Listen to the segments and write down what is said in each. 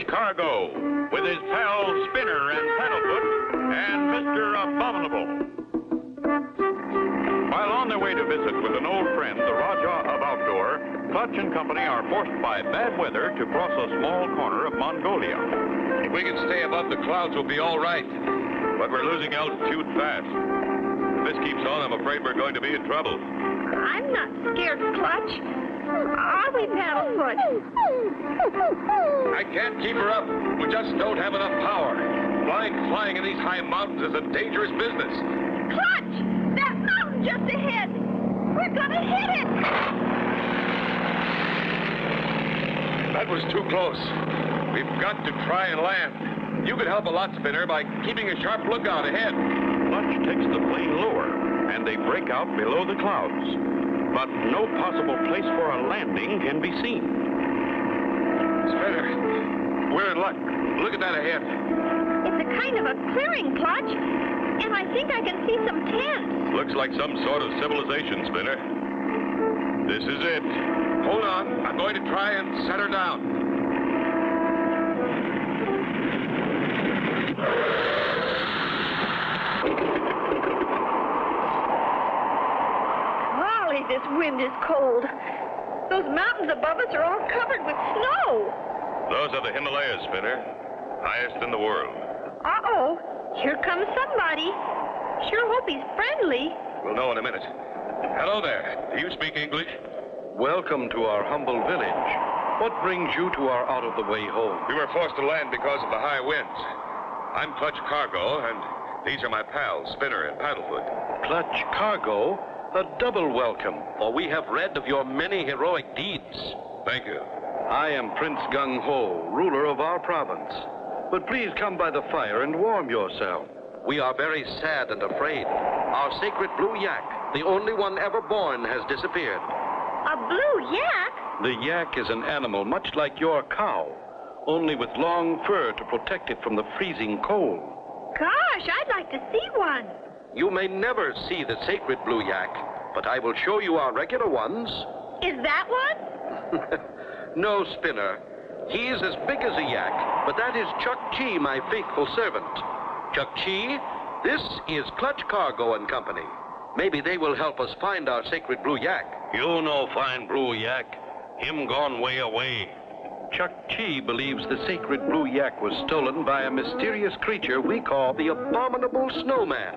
Cargo, with his pals Spinner and Paddlefoot, and Mr. Abominable. While on their way to visit with an old friend, the Rajah of Outdoor, Clutch and Company are forced by bad weather to cross a small corner of Mongolia. If we can stay above the clouds, we'll be all right. But we're losing altitude fast. If this keeps on, I'm afraid we're going to be in trouble. I'm not scared, Clutch. Are we, Paddlefoot? I can't keep her up. We just don't have enough power. Flying in these high mountains is a dangerous business. Clutch! That mountain just ahead! We're gonna hit it! That was too close. We've got to try and land. You could help a lot, Spinner, by keeping a sharp lookout ahead. Clutch takes the plane lower, and they break out below the clouds. But no possible place for a landing can be seen. Spinner, we're in luck. Look at that ahead. It's a kind of a clearing, Clutch, and I think I can see some tents. Looks like some sort of civilization, Spinner. This is it. Hold on. I'm going to try and set her down. Golly, this wind is cold. Those mountains above us are all covered with snow. Those are the Himalayas, Spinner. Highest in the world. Uh-oh. Here comes somebody. Sure hope he's friendly. We'll know in a minute. Hello there. Do you speak English? Welcome to our humble village. What brings you to our out-of-the-way home? We were forced to land because of the high winds. I'm Clutch Cargo, and these are my pals, Spinner and Paddlefoot. Clutch Cargo? A double welcome, for we have read of your many heroic deeds. Thank you. I am Prince Gung Ho, ruler of our province. But please come by the fire and warm yourself. We are very sad and afraid. Our sacred blue yak, the only one ever born, has disappeared. A blue yak? The yak is an animal much like your cow, only with long fur to protect it from the freezing cold. Gosh, I'd like to see one. You may never see the sacred blue yak, but I will show you our regular ones. Is that one? No, Spinner. He is as big as a yak, but that is Chuck Chi, my faithful servant. Chuck Chi, this is Clutch Cargo and Company. Maybe they will help us find our sacred blue yak. You no find blue yak. Him gone way away. Chuck Chi believes the sacred blue yak was stolen by a mysterious creature we call the Abominable Snowman.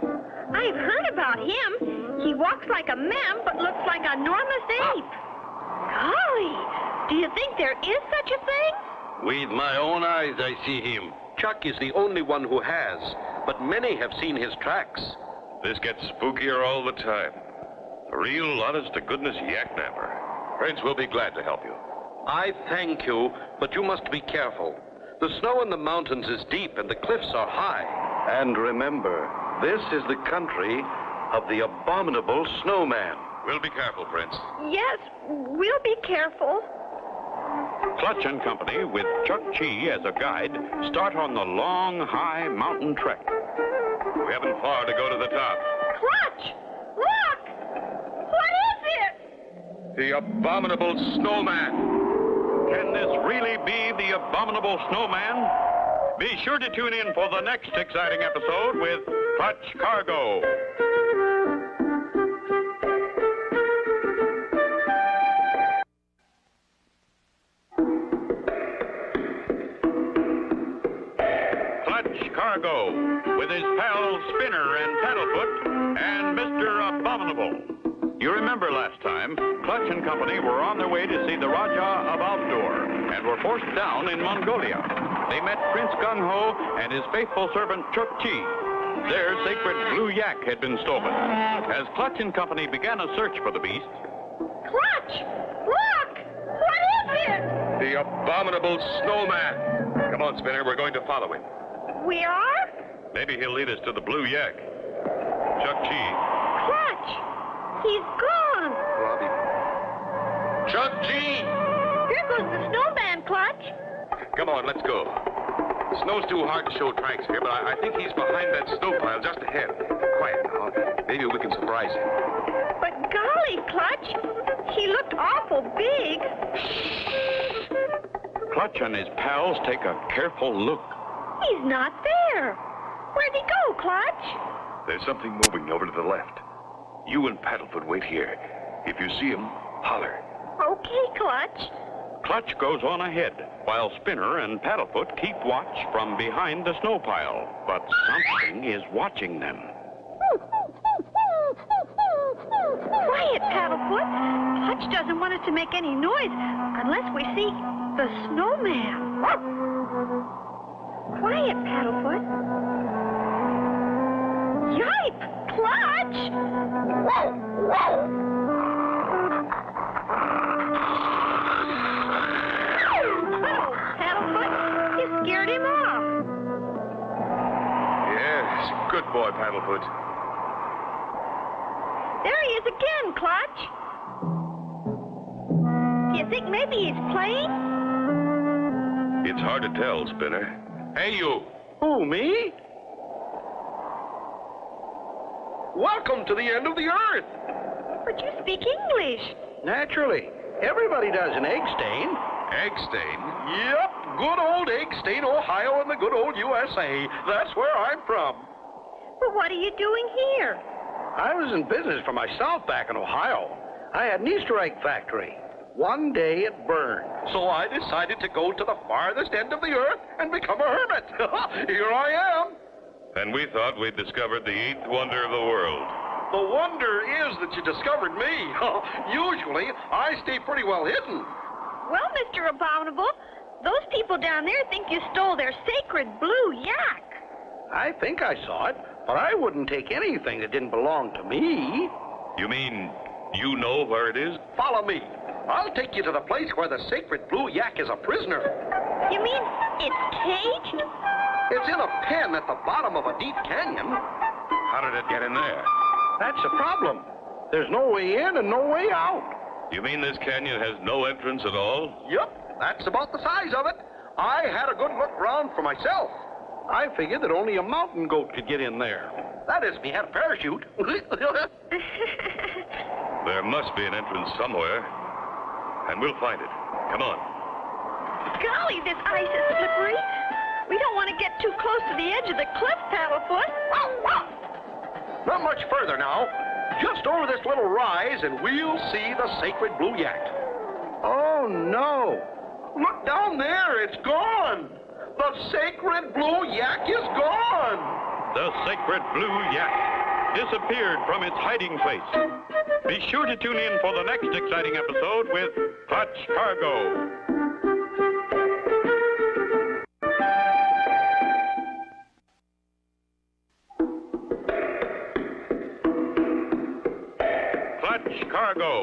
I've heard about him. He walks like a man, but looks like an enormous ape. Golly, do you think there is such a thing? With my own eyes, I see him. Chuck is the only one who has, but many have seen his tracks. This gets spookier all the time. A real honest-to-goodness yak-napper. Prince, we'll be glad to help you. I thank you, but you must be careful. The snow in the mountains is deep and the cliffs are high. And remember, this is the country of the Abominable Snowman. We'll be careful, Prince. Yes, we'll be careful. Clutch and Company, with Chuck Chi as a guide, start on the long, high mountain trek. We haven't far to go to the top. Clutch! Look! What is it? The Abominable Snowman. Can this really be the Abominable Snowman? Be sure to tune in for the next exciting episode with Clutch Cargo. Clutch Cargo, with his pals Spinner and Paddlefoot, and Mr. Abominable. You remember last time, Clutch and Company were on their way to see the Rajah of Outdoor and were forced down in Mongolia. They met Prince Gung Ho and his faithful servant Chuck Chi. Their sacred blue yak had been stolen. As Clutch and Company began a search for the beast... Clutch! Look! What is it? The Abominable Snowman. Come on, Spinner, we're going to follow him. We are? Maybe he'll lead us to the blue yak. Chuck Chi. Clutch! He's gone. Chuck Chi! Here goes the snowman, Clutch. Come on, let's go. The snow's too hard to show tracks here, but I think he's behind that snow pile just ahead. Quiet now. Maybe we can surprise him. But golly, Clutch, he looked awful big. Clutch and his pals take a careful look. He's not there. Where'd he go, Clutch? There's something moving over to the left. You and Paddlefoot wait here. If you see him, holler. Okay, Clutch. Clutch goes on ahead, while Spinner and Paddlefoot keep watch from behind the snow pile. But something is watching them. Quiet, Paddlefoot. Clutch doesn't want us to make any noise unless we see the snowman. Quiet, Paddlefoot. Yipe! Clutch! Oh, Paddlefoot, you scared him off. Yes, good boy, Paddlefoot. There he is again, Clutch. Do you think maybe he's playing? It's hard to tell, Spinner. Hey, you. Who, me? Welcome to the end of the earth. But you speak English. Naturally. Everybody does an egg stain. Egg stain? Yep, good old Egg Stain, Ohio, and the good old USA. That's where I'm from. But what are you doing here? I was in business for myself back in Ohio. I had an Easter egg factory. One day it burned. So I decided to go to the farthest end of the earth and become a hermit. Here I am. And we thought we'd discovered the 8th wonder of the world. The wonder is that you discovered me. Usually, I stay pretty well hidden. Well, Mr. Abominable, those people down there think you stole their sacred blue yak. I think I saw it, but I wouldn't take anything that didn't belong to me. You mean you know where it is? Follow me. I'll take you to the place where the sacred blue yak is a prisoner. You mean it's caged? It's in a pen at the bottom of a deep canyon. How did it get in there? That's the problem. There's no way in and no way out. You mean this canyon has no entrance at all? Yep, that's about the size of it. I had a good look round for myself. I figured that only a mountain goat could get in there. That is, if he had a parachute. There must be an entrance somewhere. And we'll find it. Come on. Golly, this ice is slippery. We don't want to get too close to the edge of the cliff, Paddlefoot. Not much further now. Just over this little rise, and we'll see the sacred blue yak. Oh, no. Look down there. It's gone. The sacred blue yak is gone. The sacred blue yak disappeared from its hiding place. Be sure to tune in for the next exciting episode with Clutch Cargo. Clutch Cargo,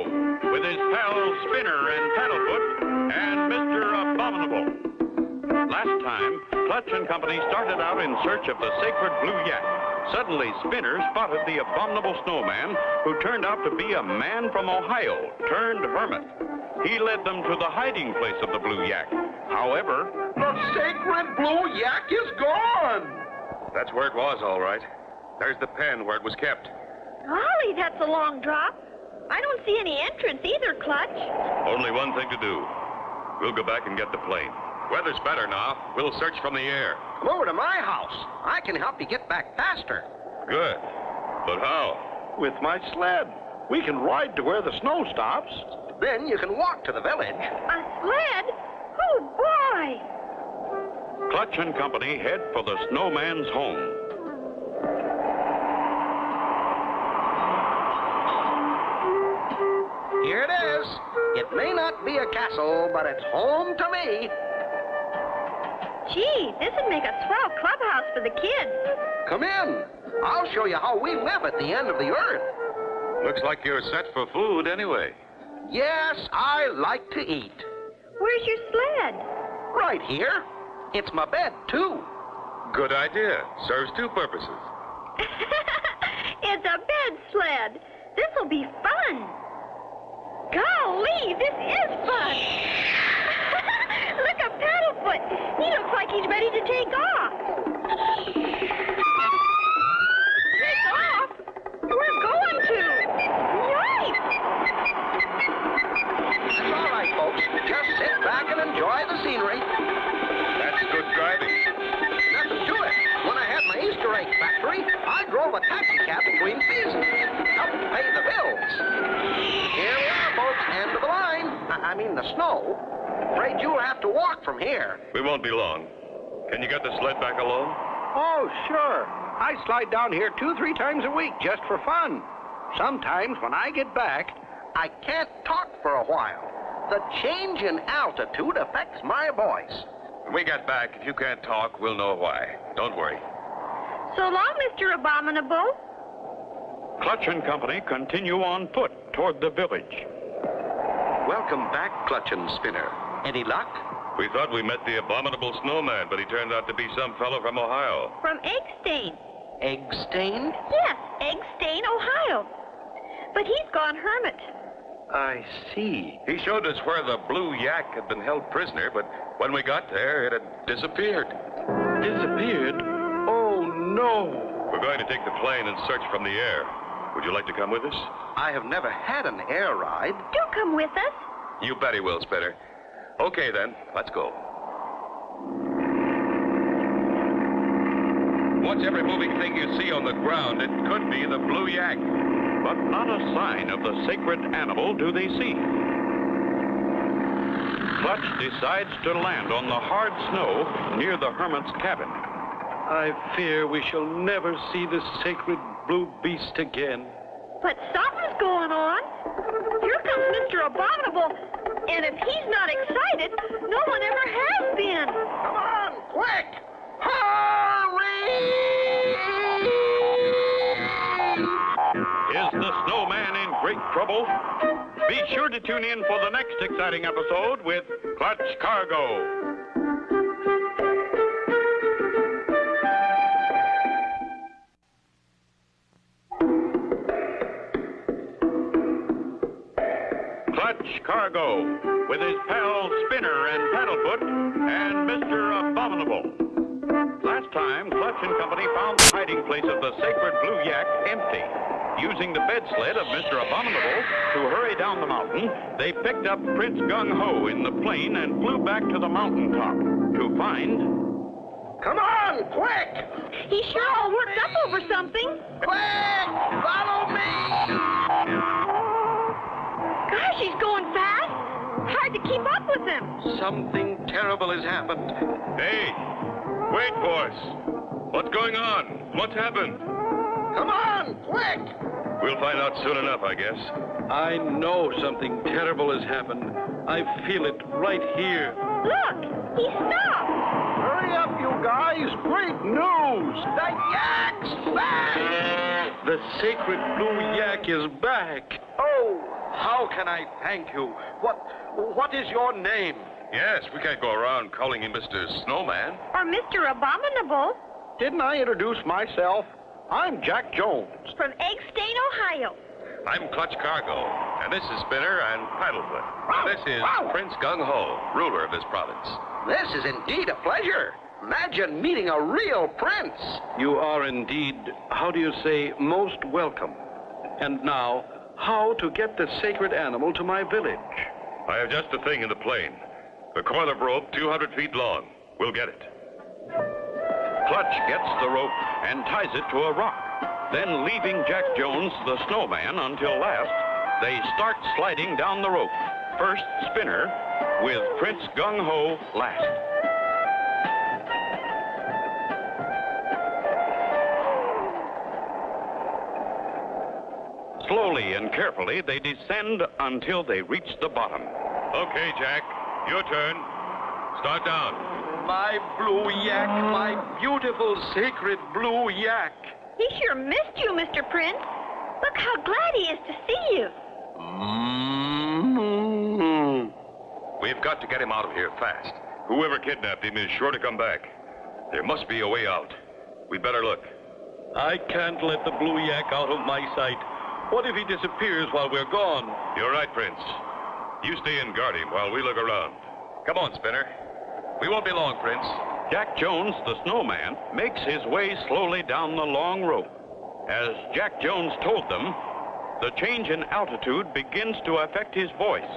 with his pals Spinner and Paddlefoot and Mr. Abominable. Last time, Clutch and company started out in search of the sacred blue yak. Suddenly, Spinner spotted the abominable snowman, who turned out to be a man from Ohio, turned hermit. He led them to the hiding place of the blue yak. However, the sacred blue yak is gone. That's where it was, all right. There's the pen where it was kept. Golly, that's a long drop. I don't see any entrance either, Clutch. Only one thing to do. We'll go back and get the plane. Weather's better now. We'll search from the air. Come over to my house. I can help you get back faster. Good. But how? With my sled. We can ride to where the snow stops. Then you can walk to the village. A sled? Oh, boy. Clutch and company head for the snowman's home. Here it is. It may not be a castle, but it's home to me. Gee, this would make a swell clubhouse for the kids. Come in. I'll show you how we live at the end of the earth. Looks like you're set for food anyway. Yes, I like to eat. Where's your sled? Right here. It's my bed, too. Good idea. Serves two purposes. It's a bed sled. This'll be fun. Golly, this is fun. Look at Paddlefoot. He looks like he's ready to take off. Take off? We're going to. Yikes! That's all right, folks. Just sit back and enjoy the scenery. I mean the snow. Afraid you'll have to walk from here. We won't be long. Can you get the sled back alone? Oh, sure. I slide down here 2-3 times a week just for fun. Sometimes when I get back, I can't talk for a while. The change in altitude affects my voice. When we get back, if you can't talk, we'll know why. Don't worry. So long, Mr. Abominable. Clutch and Company continue on foot toward the village. Welcome back, Clutch and Spinner. Any luck? We thought we met the abominable snowman, but he turned out to be some fellow from Ohio. From Egg Stain. Egg stained? Yes, Egg Stain, Ohio. But he's gone hermit. I see. He showed us where the blue yak had been held prisoner, but when we got there, it had disappeared. Disappeared? Oh, no. We're going to take the plane and search from the air. Would you like to come with us? I have never had an air ride. Do come with us. You bet he will, Spinner. Okay, then. Let's go. Watch every moving thing you see on the ground. It could be the blue yak. But not a sign of the sacred animal do they see. Clutch decides to land on the hard snow near the hermit's cabin. I fear we shall never see the sacred blue beast again. But something's going on. Here comes Mr. Abominable. And if he's not excited, no one ever has been. Come on, quick! Hurry! Is the snowman in great trouble? Be sure to tune in for the next exciting episode with Clutch Cargo. Clutch Cargo, with his pals Spinner and Paddlefoot and Mr. Abominable. Last time, Clutch and Company found the hiding place of the sacred blue yak empty. Using the bed sled of Mr. Abominable to hurry down the mountain, they picked up Prince Gung Ho in the plane and flew back to the mountaintop to find... Come on, quick! He's sure all worked up over something. Quick! Follow me! Gosh, he's going fast. Hard to keep up with him. Something terrible has happened. Hey, wait for us. What's going on? What's happened? Come on, quick! We'll find out soon enough, I guess. I know something terrible has happened. I feel it right here. Look, he stopped. Hurry up, you guys. Great news. The yak's back! The sacred blue yak is back. Oh, how can I thank you? What is your name? Yes, we can't go around calling him Mr. Snowman. Or Mr. Abominable. Didn't I introduce myself? I'm Jack Jones. From Egg Stain, Ohio. I'm Clutch Cargo, and this is Spinner and Paddlefoot. And this is Prince Gung Ho, ruler of this province. This is indeed a pleasure. Imagine meeting a real prince. You are indeed, how do you say, most welcome. And now, how to get the sacred animal to my village? I have just the thing in the plane. A coil of rope 200 feet long. We'll get it. Clutch gets the rope and ties it to a rock. Then, leaving Jack Jones, the snowman, until last, they start sliding down the rope. First, Spinner, with Prince Gung Ho last. Slowly and carefully, they descend until they reach the bottom. Okay, Jack, your turn. Start down. My blue yak, my beautiful sacred blue yak. He sure missed you, Mr. Prince. Look how glad he is to see you. We've got to get him out of here fast. Whoever kidnapped him is sure to come back. There must be a way out. We'd better look. I can't let the blue yak out of my sight. What if he disappears while we're gone? You're right, Prince. You stay and guard him while we look around. Come on, Spinner. We won't be long, Prince. Jack Jones, the snowman, makes his way slowly down the long rope. As Jack Jones told them, the change in altitude begins to affect his voice,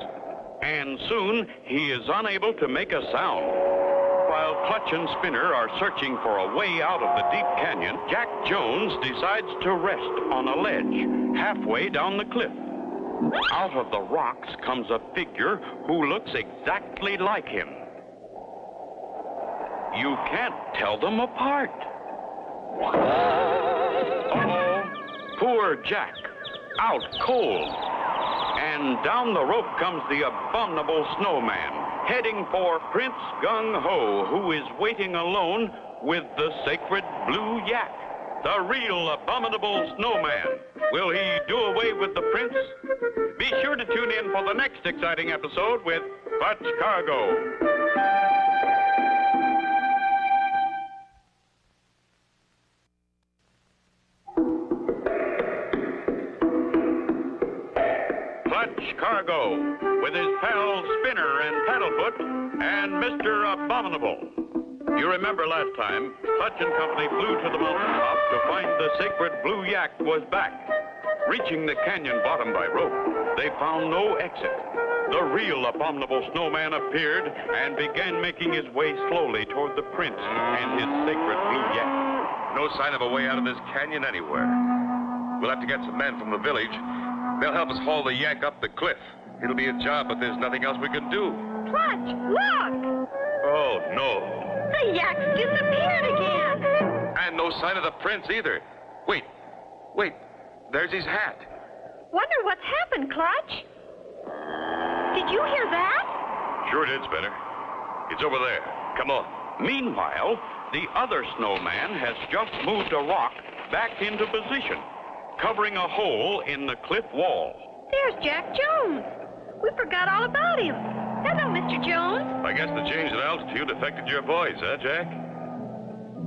and soon he is unable to make a sound. While Clutch and Spinner are searching for a way out of the deep canyon, Jack Jones decides to rest on a ledge halfway down the cliff. Out of the rocks comes a figure who looks exactly like him. You can't tell them apart. Uh-oh, poor Jack, out cold. And down the rope comes the abominable snowman, heading for Prince Gung-Ho, who is waiting alone with the sacred blue yak. The real abominable snowman. Will he do away with the prince? Be sure to tune in for the next exciting episode with Clutch Cargo. Clutch Cargo, with his pals Spinner and Paddlefoot, and Mr. Abominable. You remember last time, Clutch and Company flew to the mountaintop to find the sacred blue yak was back. Reaching the canyon bottom by rope, they found no exit. The real abominable snowman appeared and began making his way slowly toward the prince and his sacred blue yak. No sign of a way out of this canyon anywhere. We'll have to get some men from the village. They'll help us haul the yak up the cliff. It'll be a job, but there's nothing else we can do. Clutch, look! Oh, no. The yak's disappeared again. And no sign of the prince either. Wait. There's his hat. Wonder what's happened, Clutch. Did you hear that? Sure did, Spinner. It's over there. Come on. Meanwhile, the other snowman has just moved a rock back into position, covering a hole in the cliff wall. There's Jack Jones. We forgot all about him. Hello, Mr. Jones. I guess the change in altitude affected your voice, huh, Jack?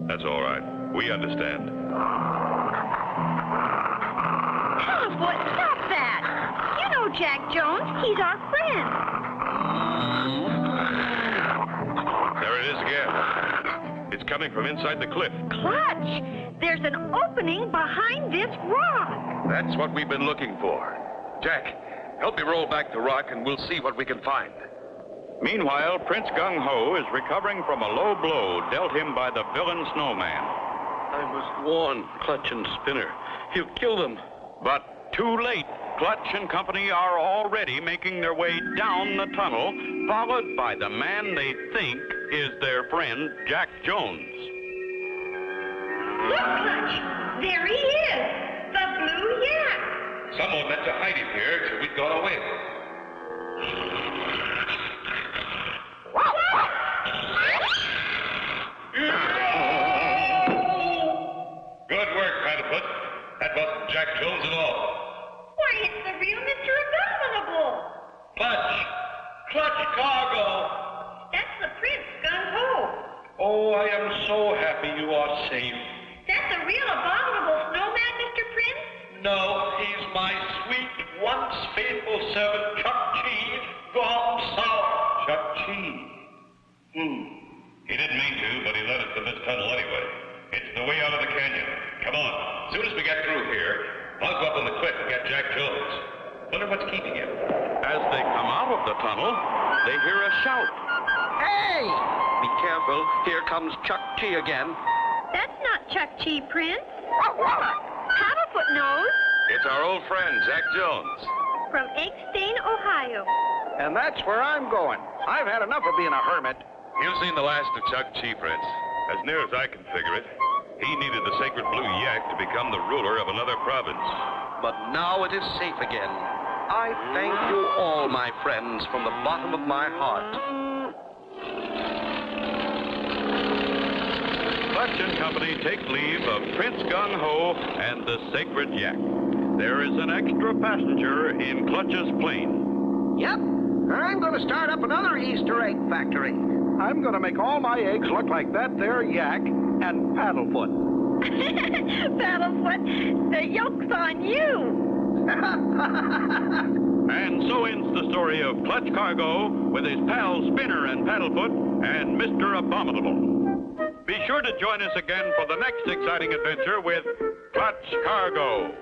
That's all right. We understand. Paddlefoot, stop that. You know Jack Jones. He's our friend. There it is again. It's coming from inside the cliff. Clutch, there's an opening behind this rock. That's what we've been looking for. Jack, help me roll back the rock and we'll see what we can find. Meanwhile, Prince Gung-Ho is recovering from a low blow dealt him by the villain snowman. I was warned, Clutch and Spinner. He'll kill them. But too late. Clutch and Company are already making their way down the tunnel, followed by the man they think is their friend, Jack Jones. Look, Clutch, there he is, the blue yak. Someone meant to hide him here till we'd gone away. Good work, Paddlefoot. That wasn't Jack Jones at all. Why, it's the real Mr. Abominable. Clutch Cargo. That's the Prince Gung-Ho. Oh, I am so happy you are safe. That's the real Abominable snowman, Mr. Prince? No, he's my sweet, once faithful servant, Chuck Chee, gone sour. Chuck Chee. He didn't mean to, but he led us to this tunnel anyway. It's the way out of the canyon. Come on. As soon as we get through here, I'll go up on the cliff and get Jack Jones. Wonder what's keeping him. As they come out of the tunnel, they hear a shout. Hey! Be careful. Here comes Chuck Chee again. That's not Chuck Chee, Prince. Paddlefoot knows. It's our old friend, Jack Jones. From Eggstain, Ohio. And that's where I'm going. I've had enough of being a hermit. You've seen the last of Chuck Chee, Prince. As near as I can figure it, he needed the sacred blue yak to become the ruler of another province. But now it is safe again. I thank you all, my friends, from the bottom of my heart. Clutch and Company take leave of Prince Gung-Ho and the sacred yak. There is an extra passenger in Clutch's plane. Yep, I'm going to start up another Easter egg factory. I'm going to make all my eggs look like that there yak and Paddlefoot. Paddlefoot, the yoke's on you. And so ends the story of Clutch Cargo with his pals Spinner and Paddlefoot and Mr. Abominable. Be sure to join us again for the next exciting adventure with Clutch Cargo.